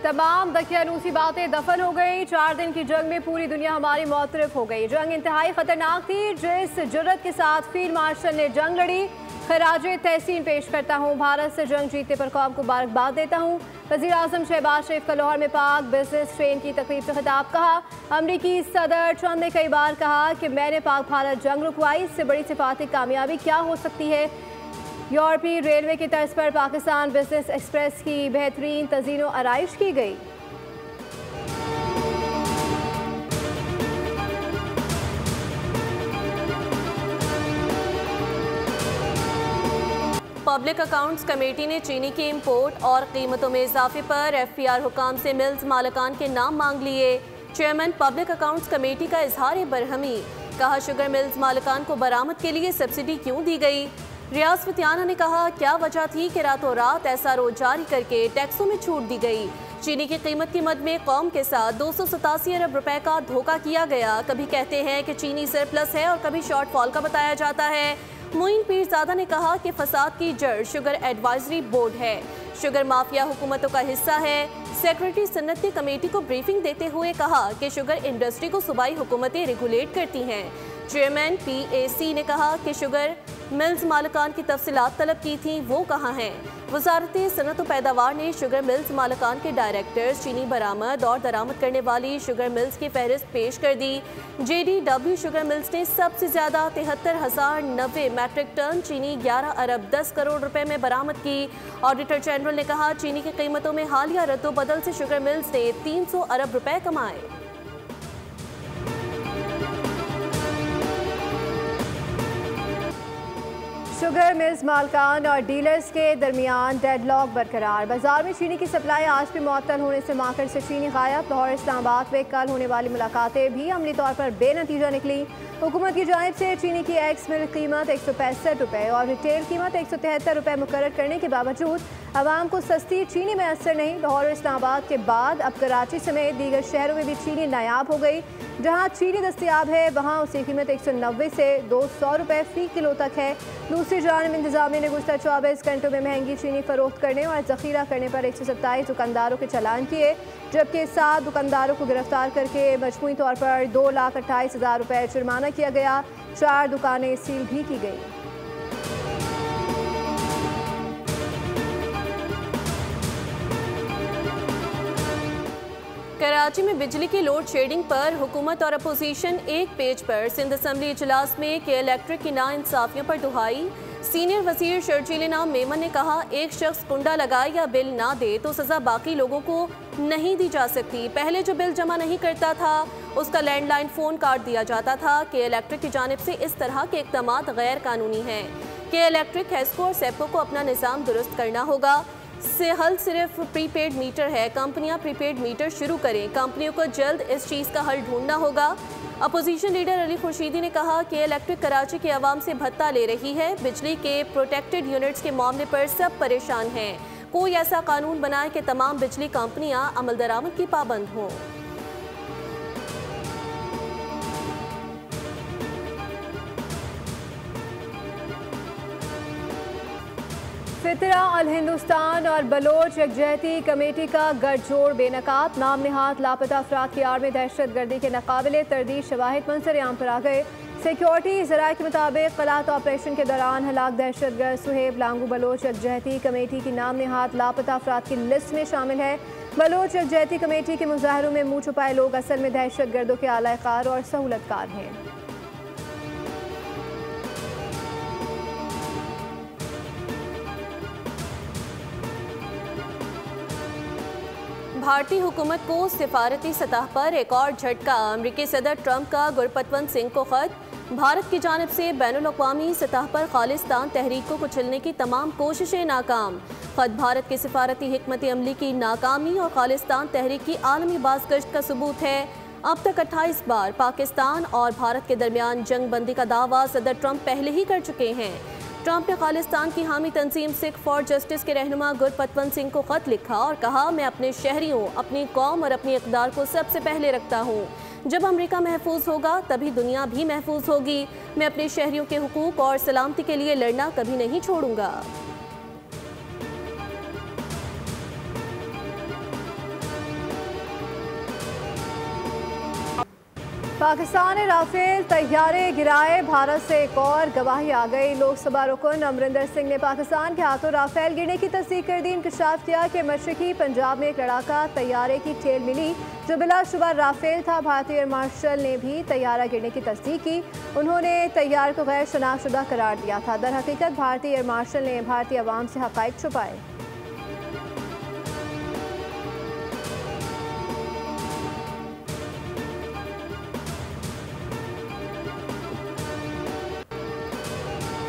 तमाम दकियानूसी बातें दफन हो गई। 4 दिन की जंग में पूरी दुनिया हमारी मौतरफ हो गई। जंग इंतहाई खतरनाक थी। जिस जुर्रत के साथ फील्ड मार्शल ने जंग लड़ी, खराजे तहसीन पेश करता हूँ। भारत से जंग जीतने पर कौम को मुबारकबाद देता हूँ। वज़ीर आज़म शहबाज शरीफ का लाहौर में पाक बिजनेस ट्रेन की तकरीब से खिताब। कहा, अमरीकी सदर ट्रंप ने कई बार कहा कि मैंने पाक भारत जंग रुकवाई, इससे बड़ी सिफाती कामयाबी क्या हो सकती है। यूरोपीय रेलवे की तर्ज पर पाकिस्तान बिजनेस एक्सप्रेस की बेहतरीन तज़ीनो आराइश की गई। पब्लिक अकाउंट्स कमेटी ने चीनी की इंपोर्ट और कीमतों में इजाफे पर FPR हुकाम से मिल्स मालिकान के नाम मांग लिए। चेयरमैन पब्लिक अकाउंट्स कमेटी का इजहार बरहमी। कहा, शुगर मिल्स मालिकान को बरामद के लिए सब्सिडी क्यों दी गई। रियाज फतियाना ने कहा, क्या वजह थी कि रातों रात SRO जारी करके टैक्सों में छूट दी गई। चीनी की कीमत की मद में कौम के साथ 287 अरब रुपए का धोखा किया गया। कभी कहते हैं कि चीनी सरप्लस है और कभी शॉर्टफॉल का बताया जाता है। मोइन पीरजादा ने कहा कि फसाद की जड़ शुगर एडवाइजरी बोर्ड है। शुगर माफिया हुकूमतों का हिस्सा है। सेक्रेटरी सन्नत ने कमेटी को ब्रीफिंग देते हुए कहा कि शुगर इंडस्ट्री को सूबाई हुकूमतें रेगुलेट करती हैं। चेयरमैन PAC ने कहा कि शुगर मिल्स मालिकान की तफसीलात तलब की थी, वो कहाँ हैं। वजारत सनत और पैदावार ने शुगर मिल्स मालिकान के डायरेक्टर्स, चीनी बरामद और दरामद करने वाली शुगर मिल्स की फहरिस्त पेश कर दी। JDW शुगर मिल्स ने सबसे ज्यादा 73,090 मैट्रिक टन चीनी 11 अरब 10 करोड़ रुपए में बरामद की। ऑडिटर जनरल ने कहा, चीनी की कीमतों में हालिया रद्दोबदल से शुगर मिल्स ने 300 अरब रुपए कमाए। शुगर मिल्स मालकान और डीलर्स के दरमियान डेडलॉक बरकरार। बाजार में चीनी की सप्लाई आज भी मुअत्तल होने से मार्केट से चीनी गायब। लाहौर इस्लामाबाद में कल होने वाली मुलाकातें भी अमली तौर पर बेनतीजा निकली। हुकूमत की जानिब से चीनी की एक्स मिल्क कीमत 165 रुपये और रिटेल कीमत 173 रुपये मुकर्रर करने के बावजूद आवाम को सस्ती चीनी में असर नहीं। लाहौर इस्लामाबाद के बाद अब कराची समेत दीगर शहरों में भी चीनी नायाब हो गई। जहाँ चीनी दस्तियाब है वहाँ उसकी कीमत 190 से 200 रुपये फ़ी किलो तक है। दूसरी जानिब इंतजामिया ने गुज़श्ता 24 घंटों में महंगी चीनी फरोख्त करने और ज़ख़ीरा करने पर 127 दुकानदारों के चालान किए, जबकि 7 दुकानदारों को गिरफ्तार करके मजमूई तौर पर 2,28,000 रुपये जुर्माना किया गया। 4 दुकानें सील भी की गई। कराची में बिजली की लोड शेडिंग पर हुकूमत और अपोजिशन एक पेज पर। सिंध असम्बली इजलास में के इलेक्ट्रिक की नाइंसाफियों पर दुहाई। सीनियर वजीर शर्जील इनाम मेमन ने कहा, एक शख्स कुंडा लगाए या बिल ना दे तो सजा बाकी लोगों को नहीं दी जा सकती। पहले जो बिल जमा नहीं करता था उसका लैंडलाइन फ़ोन काट दिया जाता था। के इलेक्ट्रिक की जानिब से इस तरह के इक़दाम गैर कानूनी हैं। के इलेक्ट्रिक, हेस्को और सेप्को को अपना निज़ाम दुरुस्त करना होगा। से हल सिर्फ प्रीपेड मीटर है। कंपनियां प्रीपेड मीटर शुरू करें। कंपनियों को जल्द इस चीज़ का हल ढूंढना होगा। अपोजिशन लीडर अली खुर्शीदी ने कहा कि इलेक्ट्रिक कराची के आवाम से भत्ता ले रही है। बिजली के प्रोटेक्टेड यूनिट्स के मामले पर सब परेशान हैं। कोई ऐसा कानून बनाए कि तमाम बिजली कंपनियां अमल दरामद की पाबंद हों। फितरा अल हिंदुस्तान और बलोच यकजहती कमेटी का गठजोड़ बेनकाब। नाम निहाद लापता अफराद की आड़ में दहशत गर्दी के नाकाबिले तरदीद शवाहिद मंजर आम पर आ गए। सिक्योरिटी ज़राए के मुताबिक कलात ऑपरेशन के दौरान हलाक दहशतगर्द सुहेब लांगू बलोच यकजहती कमेटी की नाम निहाद लापता अफराद की लिस्ट में शामिल है। बलोच यकजहती कमेटी के मुजाहरों में मुँह छुपाए लोग असल में दहशत गर्दों के आला कार और सहूलतकार हैं। भारतीय हुकूमत को सिफारती सतह पर एक और झटका। अमरीकी सदर ट्रंप का गुरपतवंत सिंह को खत। भारत की जानिब से बैनुल-अक़वामी सतह पर खालिस्तान तहरीक को कुचलने की तमाम कोशिशें नाकाम। खत भारत की सिफारती हिकमत अमली की नाकामी और खालिस्तान तहरीक की आलमी बाज़गश्त का सबूत है। अब तक 28 बार पाकिस्तान और भारत के दरमियान जंग बंदी का दावा सदर ट्रंप पहले ही कर चुके हैं। ट्रंप ने खालिस्तान की हामी तंजीम सिख फॉर जस्टिस के रहनुमा गुरपतवंत सिंह को खत लिखा और कहा, मैं अपने शहरियों, अपनी कौम और अपनी इक़्तिदार को सबसे पहले रखता हूँ। जब अमेरिका महफूज होगा तभी दुनिया भी महफूज होगी। मैं अपने शहरियों के हुकूक और सलामती के लिए लड़ना कभी नहीं छोड़ूंगा। पाकिस्तान ने राफेल तैयारे गिराए, भारत से एक और गवाही आ गई। लोकसभा रुकन अमरिंदर सिंह ने पाकिस्तान के हाथों राफेल गिरने की तस्दीक कर दी। इंकशाफ किया कि मशरकी पंजाब में एक लड़ाका तैयारे की ठेल मिली जो बिलाशुबा राफेल था। भारतीय एयर मार्शल ने भी तैयारा गिरने की तस्दीक की। उन्होंने तैयार को गैर शनाख्तशुदा करार दिया था। दर हकीकत भारतीय एयर मार्शल ने भारतीय अवाम से हक़ाइक़ छुपाए।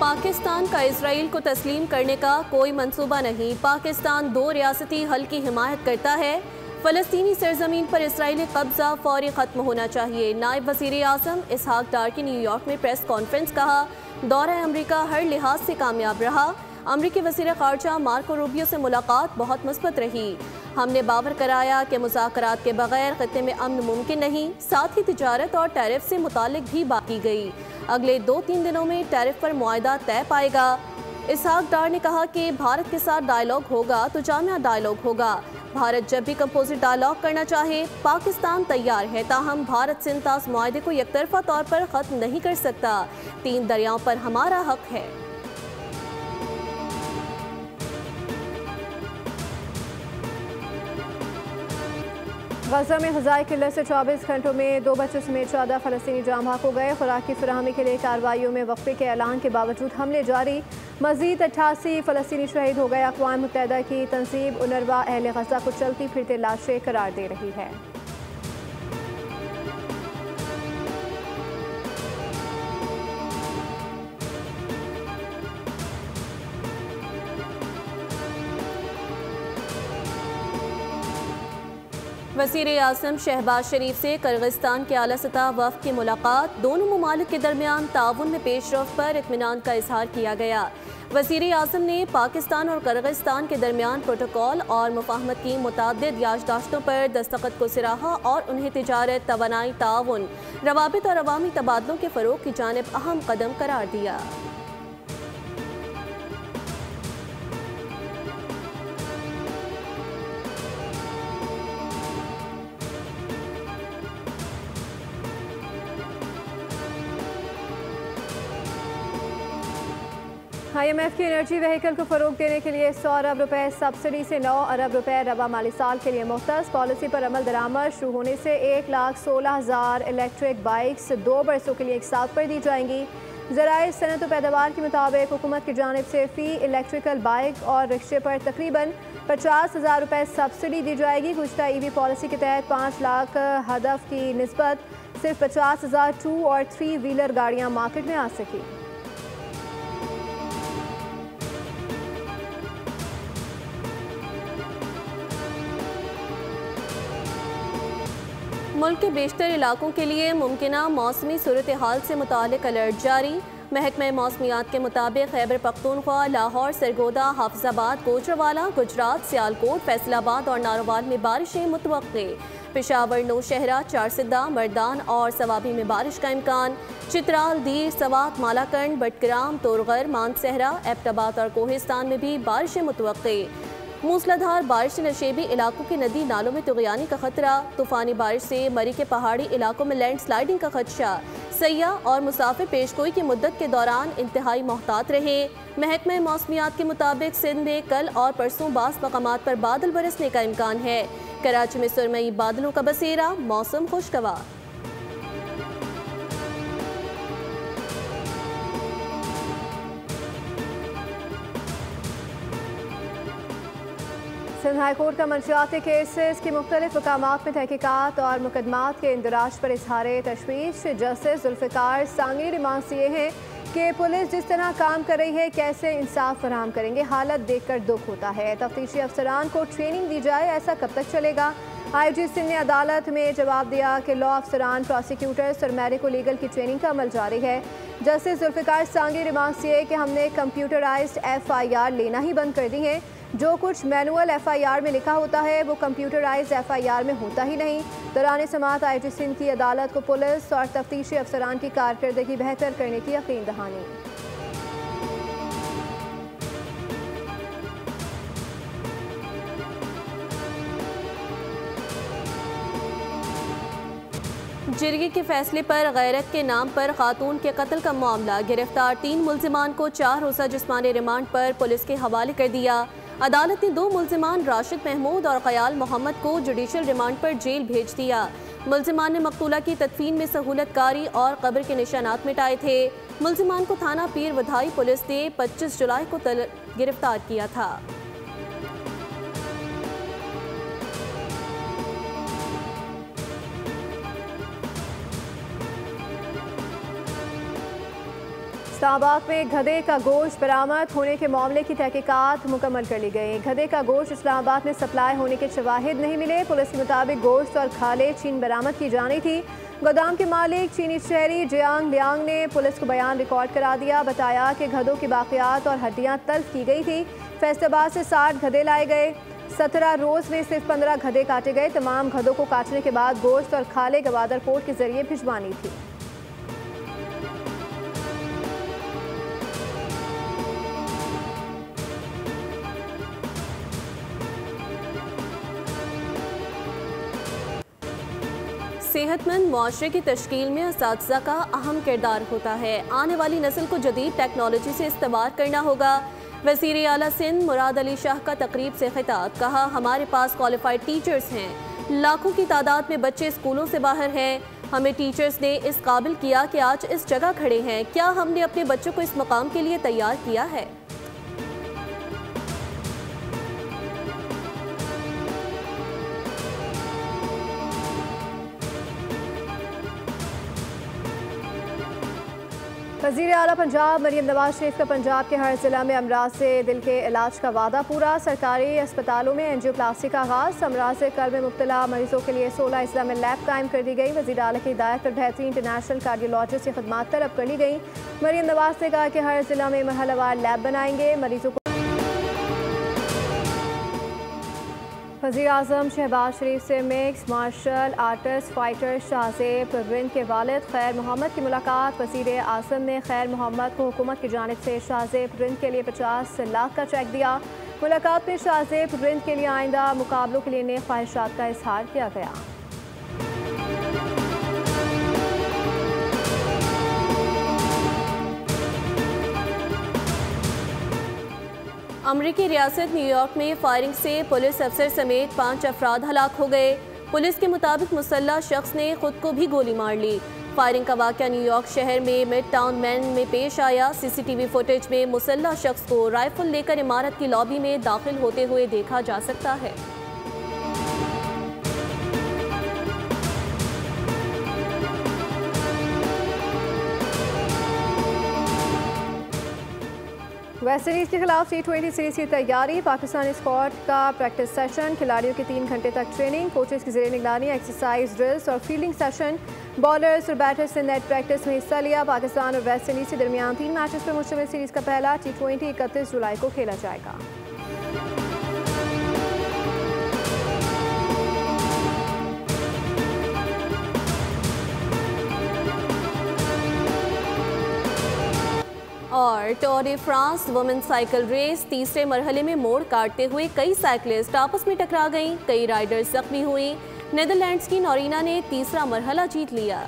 पाकिस्तान का इसराइल को तस्लीम करने का कोई मंसूबा नहीं। पाकिस्तान 2 रियासती हल की हिमायत करता है। फ़लस्तीनी सरजमीन पर इसराइली कब्जा फौरी ख़त्म होना चाहिए। नायब वज़ीर आज़म इसहाक डार की न्यूयॉर्क में प्रेस कॉन्फ्रेंस। कहा, दौरा अमरीका हर लिहाज से कामयाब रहा। अमरीकी वज़ीर ख़ारजा मार्को रूबियो से मुलाकात बहुत मुस्बत रही। हमने बावर कराया कि मुज़ाकरात के बगैर ख़त्ते में अमन मुमकिन नहीं। साथ ही तिजारत और टैरिफ से मुतालिक भी बात की गई। अगले 2-3 दिनों में टैरिफ पर मुआहदा तय पाएगा। इसहाक डार ने कहा कि भारत के साथ डायलॉग होगा तो जामिया डायलॉग होगा। भारत जब भी कंपोजिट डायलॉग करना चाहे पाकिस्तान तैयार है। ताहम भारत से इंताज मुआहदे को एकतरफा तौर पर ख़त्म नहीं कर सकता। 3 दरियाओं पर हमारा हक है। गजा में ग़ज़ाई किल्लत से 24 घंटों में 2 बच्चों समेत 14 फ़लस्तीनी जाम बहक हो गए। खुराक की फराहमी के लिए कार्रवाइयों में वक्फे के ऐलान के बावजूद हमले जारी। मज़ीद 88 फ़लस्तीनी शहीद हो गए। अक़वाम मुत्तहिदा की तंजीम उनरवा अहले गजा को चलती फिरते लाशें करार दे रही है। वज़ीर आज़म शहबाज शरीफ से किर्गिस्तान के आला सतह वफ़द की मुलाकात। दोनों ममालिक के दरमियान ताउन में पेशरफ पर इत्मीनान का इजहार किया गया। वज़ीर आज़म ने पाकिस्तान और किर्गिस्तान के दरमियान प्रोटोकॉल और मुफाहमत की मुतअद्दिद याददाश्तों पर दस्तखत को सराहा और उन्हें तिजारत, तवानाई, ताउन, रवाबित और अवामी तबादलों के फ़रोग़ की जानिब अहम कदम करार दिया। IMF की एनर्जी व्हीकल को फ़रोग़ देने के लिए 100 अरब रुपए सब्सिडी से 9 अरब रुपए रवा माली साल के लिए मुख्तस। पॉलिसी पर अमल दरामद शुरू होने से 1,16,000 इलेक्ट्रिक बाइक्स 2 बरसों के लिए एक साथ पर दी जाएंगी। ज़राए सनत व पैदावार के मुताबिक हुकूमत की जानिब से फ़ी इलेक्ट्रिकल बाइक और रिक्शे पर तकरीबन 50,000 रुपए सब्सिडी दी जाएगी। गुज़श्ता EV पॉलिसी के तहत 5 लाख हदफ की निस्बत सिर्फ 50,000 2 और 3 व्हीलर गाड़ियाँ मार्केट में आ सकी। मुल्क के बेशतर इलाकों के लिए मुमकिना मौसमी सूरत हाल से मुतालिक अलर्ट जारी। महकमा मौसमियात के मुताबिक खैबर पख्तूनख्वा, लाहौर, सरगोदा, हाफिजाबाद, कोचरवाला, गुजरात, सियालकोट, फैसलाबाद और नारोवाल में बारिशें मुतवक्के। पेशावर, नौशहरा, चारसिद्दा, मर्दान और सवाबी में बारिश का इम्कान। चित्राल, दीर, सवात, मालाकंड, बटग्राम, तोरगर, मानसहरा, एबटाबाद और कोहिस्तान में भी बारिशें मुतवक्के। मूसलाधार बारिश से नशेबी इलाकों के नदी नालों में तुग़यानी का खतरा। तूफ़ानी बारिश से मरी के पहाड़ी इलाकों में लैंड स्लाइडिंग का खदशा। सयाह और मुसाफिर पेशगोई की मुद्दत के दौरान इंतहाई मोहतात रहे। महकमा मौसमियात के मुताबिक सिंध में कल और परसों बास मकामात पर बादल बरसने का इम्कान है। कराची में सुरमई बादलों का बसेरा, मौसम खुशगवार। सिंध हाई कोर्ट का मंशियाती केसेस की मुख्तलिफ मकामात में तहकीकात और मुकदमात के इंदराज पर इजहार तशवीश। जस्टिस जुल्फ़िकार सांगी रिमांड्स ये हैं कि पुलिस जिस तरह काम कर रही है कैसे इंसाफ फराहम करेंगे। हालत देखकर दुख होता है। तफ्तीशी अफसरान को ट्रेनिंग दी जाए, ऐसा कब तक चलेगा। IG सिंध ने अदालत में जवाब दिया कि लॉ अफसरान, प्रोसिक्यूटर्स और मेडिको लीगल की ट्रेनिंग का अमल जारी है। जस्टिस जुल्फ़िकार सांगी रिमार्क्स ये कि हमने कंप्यूटराइज्ड FIR लेना ही बंद कर दी है। जो कुछ मैनुअल FIR में लिखा होता है वो कंप्यूटराइज्ड FIR में होता ही नहीं। दौरान समाअत IG सिंध की अदालत को पुलिस और तफ्तीशी अफसरान की कारकर्दगी बेहतर करने की यकीन दहानी। जिरगी के फैसले पर गैरत के नाम पर खातून के कत्ल का मामला, गिरफ्तार 3 मुल्जिमान को 4 रोज़ा जिस्मानी रिमांड पर पुलिस के हवाले कर दिया। अदालत ने 2 मुल्जिमान राशिद महमूद और क़याल मोहम्मद को जुडिशल रिमांड पर जेल भेज दिया। मुल्जिमान ने मकतूला की तदफीन में सहूलत कारी और कब्र के निशानात मिटाए थे। मुल्जिमान को थाना पीर वधाई पुलिस ने 25 जुलाई को गिरफ्तार किया था। इस्लामाबाद में गधे का गोश्त बरामद होने के मामले की तहकीकात मुकम्मल कर ली गई। गधे का गोश्त इस्लामाबाद में सप्लाई होने के शवाहिद नहीं मिले। पुलिस के मुताबिक गोश्त और खाले चीन बरामद की जानी थी। गोदाम के मालिक चीनी शहरी जियांग लियांग ने पुलिस को बयान रिकॉर्ड करा दिया। बताया कि गधों की बाकियात और हड्डियाँ तल्फ की गई थी। फैसलाबाद से 60 गधे लाए गए। 17 रोज़ में सिर्फ 15 गधे काटे गए। तमाम गधों को काटने के बाद गोश्त और खाले गवादर पोर्ट के जरिए भिजवानी थी। सेहतमंद मुआशरे की तश्कील में असातिज़ा का अहम किरदार होता है। आने वाली नस्ल को जदीद टेक्नोलॉजी से इस्तेमाल करना होगा। वज़ीर आला सिंध मुराद अली शाह का तकरीब से खिताब, कहा हमारे पास क्वालिफाइड टीचर्स हैं। लाखों की तादाद में बच्चे स्कूलों से बाहर हैं। हमें टीचर्स ने इस काबिल किया कि आज इस जगह खड़े हैं। क्या हमने अपने बच्चों को इस मकाम के लिए तैयार किया है? वज़ीर आला पंजाब मरियम नवाज शरीफ का पंजाब के हर जिला में अमराज से दिल के इलाज का वादा पूरा। सरकारी अस्पतालों में एंजियोप्लास्टी का आगाज़। अमराज से कल में मुब्तला मरीजों के लिए 16 अजला में लैब कायम कर दी गई। वज़ीर आला की हिदायत पर बेहतरीन इंटरनेशनल कार्डियोलॉजिस्ट की खदमात तलब कर ली गई। मरियम नवाज ने कहा कि हर जिला में मरहलावार लैब बनाएंगे। मरीजों को वज़ीर आज़म शहबाज शरीफ से mixed martial artist fighter Shahzeb प्रिंद के वालिद खैर मोहम्मद की मुलाकात। वज़ीर आज़म ने खैर मोहम्मद को हुकूमत की जानिब से शाहज़ेब प्रिंद के लिए 50 लाख का चेक दिया। मुलाकात में शाहज़ेब प्रिंद के लिए आइंदा मुकाबलों के लिए नेक ख्वाहिशात का इजहार किया गया। अमरीकी रियासत न्यूयॉर्क में फायरिंग से पुलिस अफसर समेत 5 अफराद हलाक हो गए। पुलिस के मुताबिक मुसल्लह शख्स ने खुद को भी गोली मार ली। फायरिंग का वाक़या न्यूयॉर्क शहर में मिड टाउन मैन में पेश आया। सीसीटीवी फुटेज में मुसल्लह शख्स को राइफल लेकर इमारत की लॉबी में दाखिल होते हुए देखा जा सकता है। वेस्ट इंडीज़ के खिलाफ T20 सीरीज की तैयारी। पाकिस्तानी स्क्वाड का प्रैक्टिस सेशन, खिलाड़ियों की 3 घंटे तक ट्रेनिंग, कोचेस की ज़ेर निगरानी एक्सरसाइज ड्रिल्स और फील्डिंग सेशन। बॉलर्स और बैटर्स ने नेट प्रैक्टिस में हिस्सा लिया। पाकिस्तान और वेस्ट इंडीज़ के दरमियान 3 मैचेस पर मुश्तमिल सीरीज़ का पहला T20 31 जुलाई को खेला जाएगा। और Tour de France women's cycle race तीसरे मरहले में मोड़ काटते हुए कई साइकिलिस्ट आपस में टकरा गईं। कई राइडर्स जख्मी हुई। नीदरलैंड्स की नोरीना ने तीसरा मरहला जीत लिया।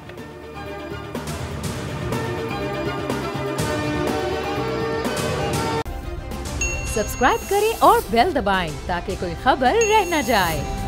सब्सक्राइब करें और बेल दबाएं ताकि कोई खबर रह न जाए।